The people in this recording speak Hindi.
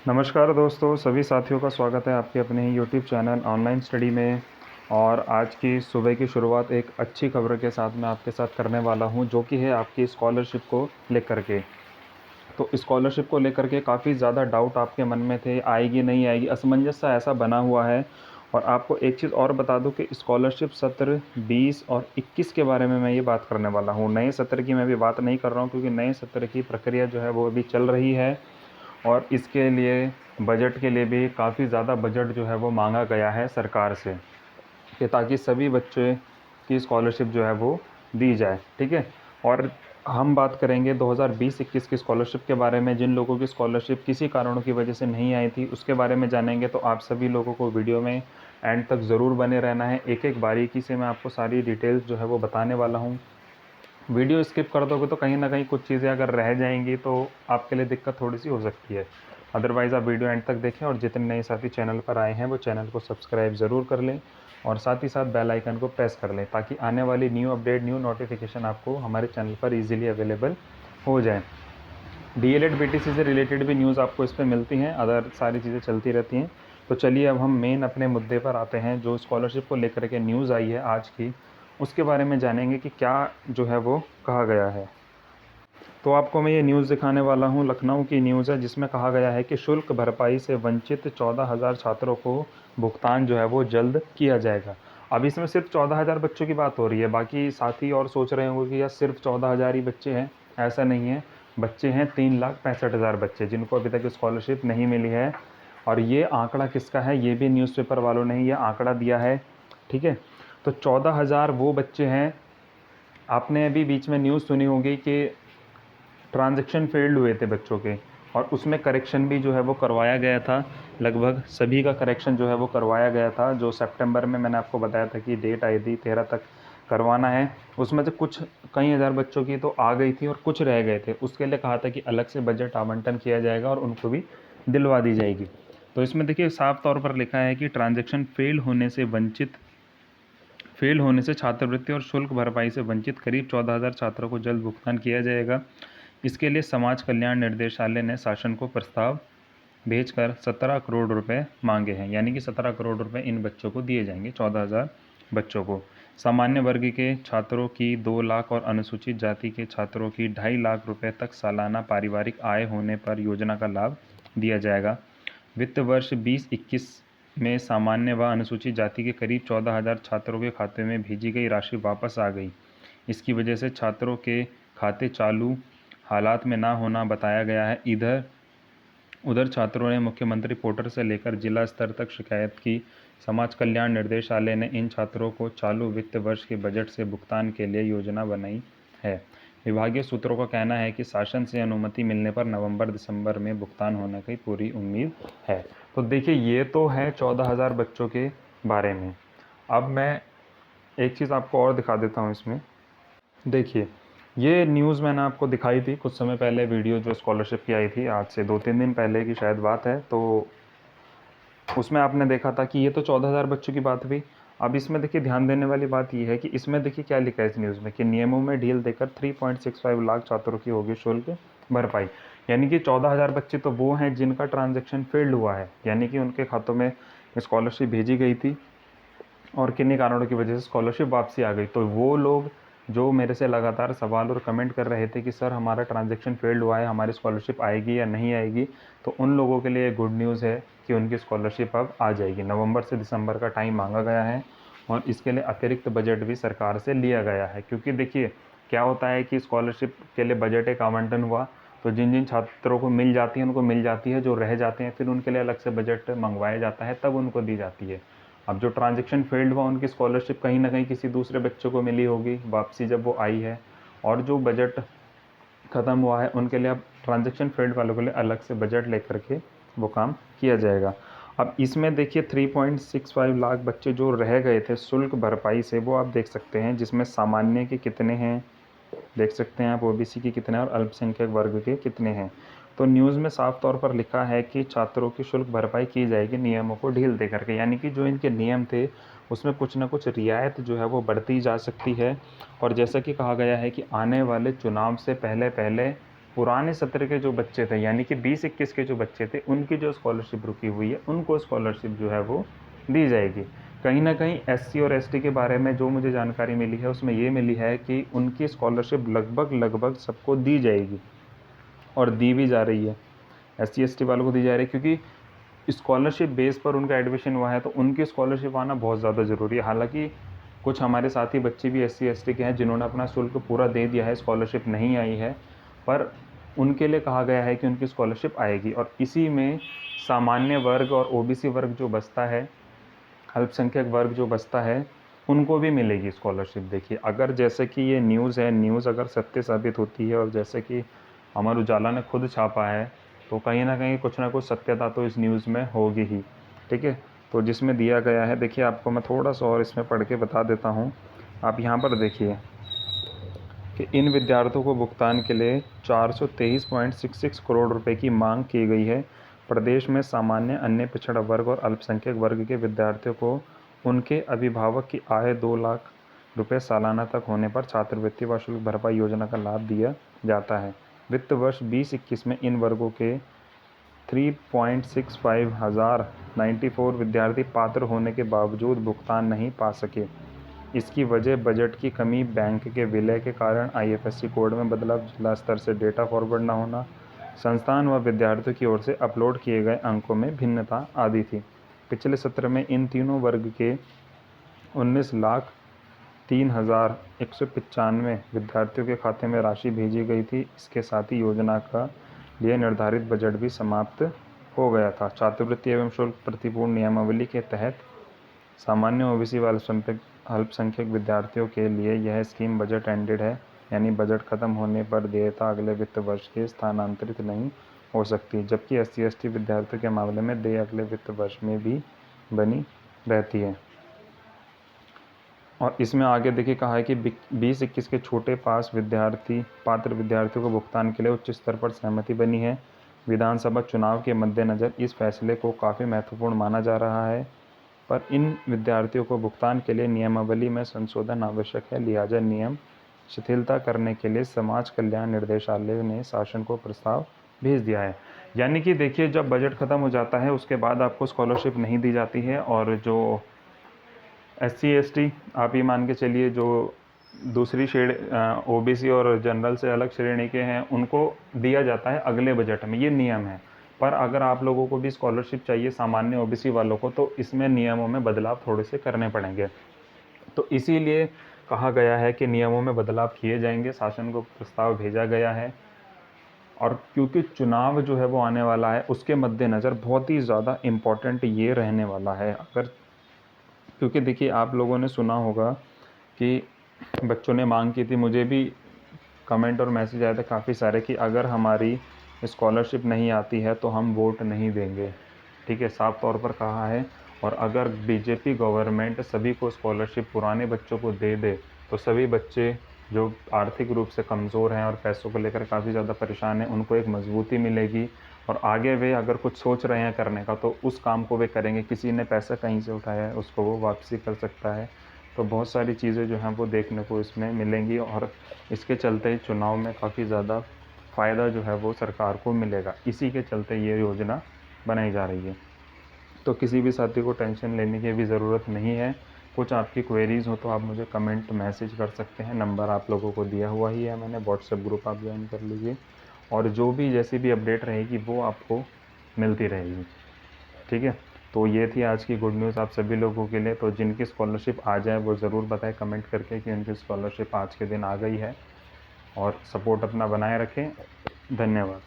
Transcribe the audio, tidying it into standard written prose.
नमस्कार दोस्तों, सभी साथियों का स्वागत है आपके अपने ही यूट्यूब चैनल ऑनलाइन स्टडी में। और आज की सुबह की शुरुआत एक अच्छी खबर के साथ मैं आपके साथ करने वाला हूं, जो कि है आपकी स्कॉलरशिप को लेकर के। तो स्कॉलरशिप को लेकर के काफ़ी ज़्यादा डाउट आपके मन में थे, आएगी नहीं आएगी, असमंजस सा ऐसा बना हुआ है। और आपको एक चीज़ और बता दूं कि स्कॉलरशिप सत्र 20 और 21 के बारे में मैं ये बात करने वाला हूँ। नए सत्र की मैं भी बात नहीं कर रहा हूँ, क्योंकि नए सत्र की प्रक्रिया जो है वो अभी चल रही है। और इसके लिए बजट के लिए भी काफ़ी ज़्यादा बजट जो है वो मांगा गया है सरकार से, कि ताकि सभी बच्चे की स्कॉलरशिप जो है वो दी जाए। ठीक है। और हम बात करेंगे 2020-21 की स्कॉलरशिप के बारे में। जिन लोगों की स्कॉलरशिप किसी कारणों की वजह से नहीं आई थी, उसके बारे में जानेंगे। तो आप सभी लोगों को वीडियो में एंड तक ज़रूर बने रहना है। एक एक बारीकी से मैं आपको सारी डिटेल्स जो है वो बताने वाला हूँ। वीडियो स्किप कर दोगे तो कहीं ना कहीं कुछ चीज़ें अगर रह जाएंगी तो आपके लिए दिक्कत थोड़ी सी हो सकती है। अदरवाइज़ आप वीडियो एंड तक देखें, और जितने नए साथी चैनल पर आए हैं वो चैनल को सब्सक्राइब ज़रूर कर लें, और साथ ही साथ बेल आइकन को प्रेस कर लें, ताकि आने वाली न्यू अपडेट, न्यू नोटिफिकेशन आपको हमारे चैनल पर ईजिली अवेलेबल हो जाए। डीएलएड बीटीसी से रिलेटेड भी न्यूज़ आपको इस पर मिलती हैं, अदर सारी चीज़ें चलती रहती हैं। तो चलिए अब हम मेन अपने मुद्दे पर आते हैं। जो स्कॉलरशिप को लेकर के न्यूज़ आई है आज की, उसके बारे में जानेंगे कि क्या जो है वो कहा गया है। तो आपको मैं ये न्यूज़ दिखाने वाला हूँ, लखनऊ की न्यूज़ है, जिसमें कहा गया है कि शुल्क भरपाई से वंचित 14,000 छात्रों को भुगतान जो है वो जल्द किया जाएगा। अब इसमें सिर्फ 14,000 बच्चों की बात हो रही है। बाकी साथी और सोच रहे होंगे कि यार सिर्फ 14,000 ही बच्चे हैं। ऐसा नहीं है, बच्चे हैं 3,65,000 बच्चे, जिनको अभी तक स्कॉलरशिप नहीं मिली है। और ये आंकड़ा किसका है, ये भी न्यूज़पेपर वालों ने ये आंकड़ा दिया है। ठीक है। तो 14,000 वो बच्चे हैं। आपने अभी बीच में न्यूज़ सुनी होगी कि ट्रांजैक्शन फेल्ड हुए थे बच्चों के, और उसमें करेक्शन भी जो है वो करवाया गया था। लगभग सभी का करेक्शन जो है वो करवाया गया था। जो सितंबर में मैंने आपको बताया था कि डेट आई थी 13 तक करवाना है, उसमें से कुछ कई हज़ार बच्चों की तो आ गई थी और कुछ रह गए थे। उसके लिए कहा था कि अलग से बजट आवंटन किया जाएगा और उनको भी दिलवा दी जाएगी। तो इसमें देखिए साफ तौर पर लिखा है कि ट्रांजैक्शन फेल होने से छात्रवृत्ति और शुल्क भरपाई से वंचित करीब 14,000 छात्रों को जल्द भुगतान किया जाएगा। इसके लिए समाज कल्याण निर्देशालय ने शासन को प्रस्ताव भेजकर 17 करोड़ रुपए मांगे हैं। यानी कि 17 करोड़ रुपए इन बच्चों को दिए जाएंगे, 14,000 बच्चों को। सामान्य वर्ग के छात्रों की 2 लाख और अनुसूचित जाति के छात्रों की 2.5 लाख रुपए तक सालाना पारिवारिक आय होने पर योजना का लाभ दिया जाएगा। वित्त वर्ष 20-21 में सामान्य व अनुसूचित जाति के करीब 14,000 छात्रों के खाते में भेजी गई राशि वापस आ गई। इसकी वजह से छात्रों के खाते चालू हालात में ना होना बताया गया है। उधर छात्रों ने मुख्यमंत्री पोर्टल से लेकर जिला स्तर तक शिकायत की। समाज कल्याण निर्देशालय ने इन छात्रों को चालू वित्त वर्ष के बजट से भुगतान के लिए योजना बनाई है। विभागीय सूत्रों का कहना है कि शासन से अनुमति मिलने पर नवंबर-दिसंबर में भुगतान होने की पूरी उम्मीद है। तो देखिए, ये तो है 14,000 बच्चों के बारे में। अब मैं एक चीज़ आपको और दिखा देता हूँ इसमें। देखिए, ये न्यूज़ मैंने आपको दिखाई थी कुछ समय पहले, वीडियो जो स्कॉलरशिप की आई थी, आज से 2-3 दिन पहले की शायद बात है। तो उसमें आपने देखा था कि ये तो 14,000 बच्चों की बात हुई। अब इसमें देखिए ध्यान देने वाली बात ये है कि इसमें देखिए क्या लिखा है इस न्यूज़ में, कि नियमों में ढील देकर 3.65 लाख छात्रों की होगी शुल्क भरपाई। यानी कि 14,000 बच्चे तो वो हैं जिनका ट्रांजैक्शन फेल्ड हुआ है, यानी कि उनके खातों में स्कॉलरशिप भेजी गई थी और किन्हीं कारणों की वजह से स्कॉलरशिप वापसी आ गई। तो वो लोग जो मेरे से लगातार सवाल और कमेंट कर रहे थे कि सर हमारा ट्रांजैक्शन फेल्ड हुआ है, हमारी स्कॉलरशिप आएगी या नहीं आएगी, तो उन लोगों के लिए गुड न्यूज़ है कि उनकी स्कॉलरशिप अब आ जाएगी। नवंबर से दिसंबर का टाइम मांगा गया है, और इसके लिए अतिरिक्त बजट भी सरकार से लिया गया है। क्योंकि देखिए क्या होता है कि स्कॉलरशिप के लिए बजट एक आवंटन हुआ, तो जिन जिन छात्रों को मिल जाती है उनको मिल जाती है, जो रह जाते हैं फिर उनके लिए अलग से बजट मंगवाया जाता है, तब उनको दी जाती है। अब जो ट्रांजैक्शन फेल्ड हुआ, उनकी स्कॉलरशिप कहीं ना कहीं किसी दूसरे बच्चों को मिली होगी वापसी जब वो आई है, और जो बजट ख़त्म हुआ है उनके लिए अब ट्रांजैक्शन फेल्ड वालों के लिए अलग से बजट लेकर के वो काम किया जाएगा। अब इसमें देखिए 3.65 लाख बच्चे जो रह गए थे शुल्क भरपाई से, वो आप देख सकते हैं, जिसमें सामान्य के कितने हैं देख सकते हैं आप, ओबीसी के कितने हैं और अल्पसंख्यक वर्ग के कितने हैं। तो न्यूज़ में साफ तौर पर लिखा है कि छात्रों की शुल्क भरपाई की जाएगी नियमों को ढील दे करके। यानी कि जो इनके नियम थे उसमें कुछ ना कुछ रियायत जो है वो बढ़ती जा सकती है। और जैसा कि कहा गया है कि आने वाले चुनाव से पहले पहले पुराने सत्र के जो बच्चे थे यानी कि 20-21 के जो बच्चे थे उनकी जो स्कॉलरशिप रुकी हुई है उनको स्कॉलरशिप जो है वो दी जाएगी। कहीं ना कहीं एससी और एसटी के बारे में जो मुझे जानकारी मिली है उसमें ये मिली है कि उनकी स्कॉलरशिप लगभग सबको दी जाएगी और दी भी जा रही है। एससी एसटी वालों को दी जा रही है क्योंकि स्कॉलरशिप बेस पर उनका एडमिशन हुआ है तो उनकी स्कॉलरशिप आना बहुत ज़्यादा ज़रूरी है। हालांकि कुछ हमारे साथी बच्चे भी एससी एसटी के हैं जिन्होंने अपना शुल्क पूरा दे दिया है, स्कॉलरशिप नहीं आई है, पर उनके लिए कहा गया है कि उनकी स्कॉलरशिप आएगी। और इसी में सामान्य वर्ग और ओबीसी वर्ग जो बचता है, अल्पसंख्यक वर्ग जो बचता है, उनको भी मिलेगी स्कॉलरशिप। देखिए अगर जैसे कि ये न्यूज़ है, न्यूज़ अगर सत्य साबित होती है और जैसे कि अमर उजाला ने खुद छापा है तो कहीं ना कहीं कुछ ना कुछ सत्यता तो इस न्यूज़ में होगी ही। ठीक है, तो जिसमें दिया गया है, देखिए आपको मैं थोड़ा सा और इसमें पढ़ के बता देता हूँ। आप यहाँ पर देखिए कि इन विद्यार्थियों को भुगतान के लिए 423.66 करोड़ रुपए की मांग की गई है। प्रदेश में सामान्य, अन्य पिछड़ा वर्ग और अल्पसंख्यक वर्ग के विद्यार्थियों को उनके अभिभावक की आय 2 लाख रुपए सालाना तक होने पर छात्रवृत्ति व शुल्क भरपाई योजना का लाभ दिया जाता है। वित्त वर्ष 20-21 में इन वर्गों के 3.65 हज़ार 94 विद्यार्थी पात्र होने के बावजूद भुगतान नहीं पा सके। इसकी वजह बजट की कमी, बैंक के विलय के कारण आईएफएससी कोड में बदलाव, जिला स्तर से डेटा फॉरवर्ड न होना, संस्थान व विद्यार्थियों की ओर से अपलोड किए गए अंकों में भिन्नता आदि थी। पिछले सत्र में इन तीनों वर्ग के 19,03,195 विद्यार्थियों के खाते में राशि भेजी गई थी। इसके साथ ही योजना का लिए निर्धारित बजट भी समाप्त हो गया था। छात्रवृत्ति एवं शुल्क प्रतिपूर्ण नियमावली के तहत सामान्य ओबीसी व अल्पसंख्यक विद्यार्थियों के लिए यह स्कीम बजट एंडेड है, यानी बजट खत्म होने पर देयता अगले वित्त वर्ष के स्थानांतरित नहीं हो सकती, जबकि एससी एसटी विद्यार्थियों के मामले में देय अगले वित्त वर्ष में भी बनी रहती है। और इसमें आगे देखिए कहा है कि 20-21 के छोटे पात्र विद्यार्थियों को भुगतान के लिए उच्च स्तर पर सहमति बनी है। विधानसभा चुनाव के मद्देनज़र इस फैसले को काफ़ी महत्वपूर्ण माना जा रहा है, पर इन विद्यार्थियों को भुगतान के लिए नियमावली में संशोधन आवश्यक है। लिहाजा नियम शिथिलता करने के लिए समाज कल्याण निर्देशालय ने शासन को प्रस्ताव भेज दिया है। यानी कि देखिए जब बजट ख़त्म हो जाता है उसके बाद आपको स्कॉलरशिप नहीं दी जाती है, और जो एससी एसटी आप ये मान के चलिए जो दूसरी ओबीसी और जनरल से अलग श्रेणी के हैं उनको दिया जाता है अगले बजट में, ये नियम है। पर अगर आप लोगों को भी स्कॉलरशिप चाहिए, सामान्य ओबीसी वालों को, तो इसमें नियमों में बदलाव थोड़े से करने पड़ेंगे। तो इसीलिए कहा गया है कि नियमों में बदलाव किए जाएंगे, शासन को प्रस्ताव भेजा गया है। और क्योंकि चुनाव जो है वो आने वाला है, उसके मद्देनज़र बहुत ही ज़्यादा इम्पोर्टेंट ये रहने वाला है। क्योंकि देखिए आप लोगों ने सुना होगा कि बच्चों ने मांग की थी, मुझे भी कमेंट और मैसेज आए थे काफ़ी सारे कि अगर हमारी स्कॉलरशिप नहीं आती है तो हम वोट नहीं देंगे। ठीक है, साफ तौर पर कहा है। और अगर बीजेपी गवर्नमेंट सभी को स्कॉलरशिप पुराने बच्चों को दे दे तो सभी बच्चे जो आर्थिक रूप से कमज़ोर हैं और पैसों को लेकर काफ़ी ज़्यादा परेशान हैं उनको एक मजबूती मिलेगी, और आगे वे अगर कुछ सोच रहे हैं करने का तो उस काम को वे करेंगे। किसी ने पैसा कहीं से उठाया है उसको वो वापसी कर सकता है। तो बहुत सारी चीज़ें जो हैं वो देखने को इसमें मिलेंगी, और इसके चलते चुनाव में काफ़ी ज़्यादा फ़ायदा जो है वो सरकार को मिलेगा। इसी के चलते ये योजना बनाई जा रही है। तो किसी भी साथी को टेंशन लेने की भी ज़रूरत नहीं है। कुछ आपकी क्वेरीज़ हो तो आप मुझे कमेंट मैसेज कर सकते हैं, नंबर आप लोगों को दिया हुआ ही है मैंने, व्हाट्सएप ग्रुप आप ज्वाइन कर लीजिए, और जो भी जैसी भी अपडेट रहेगी वो आपको मिलती रहेगी। ठीक है, तो ये थी आज की गुड न्यूज़ आप सभी लोगों के लिए। तो जिनकी स्कॉलरशिप आ जाए वो ज़रूर बताएं कमेंट करके कि उनकी स्कॉलरशिप आज के दिन आ गई है, और सपोर्ट अपना बनाए रखें। धन्यवाद।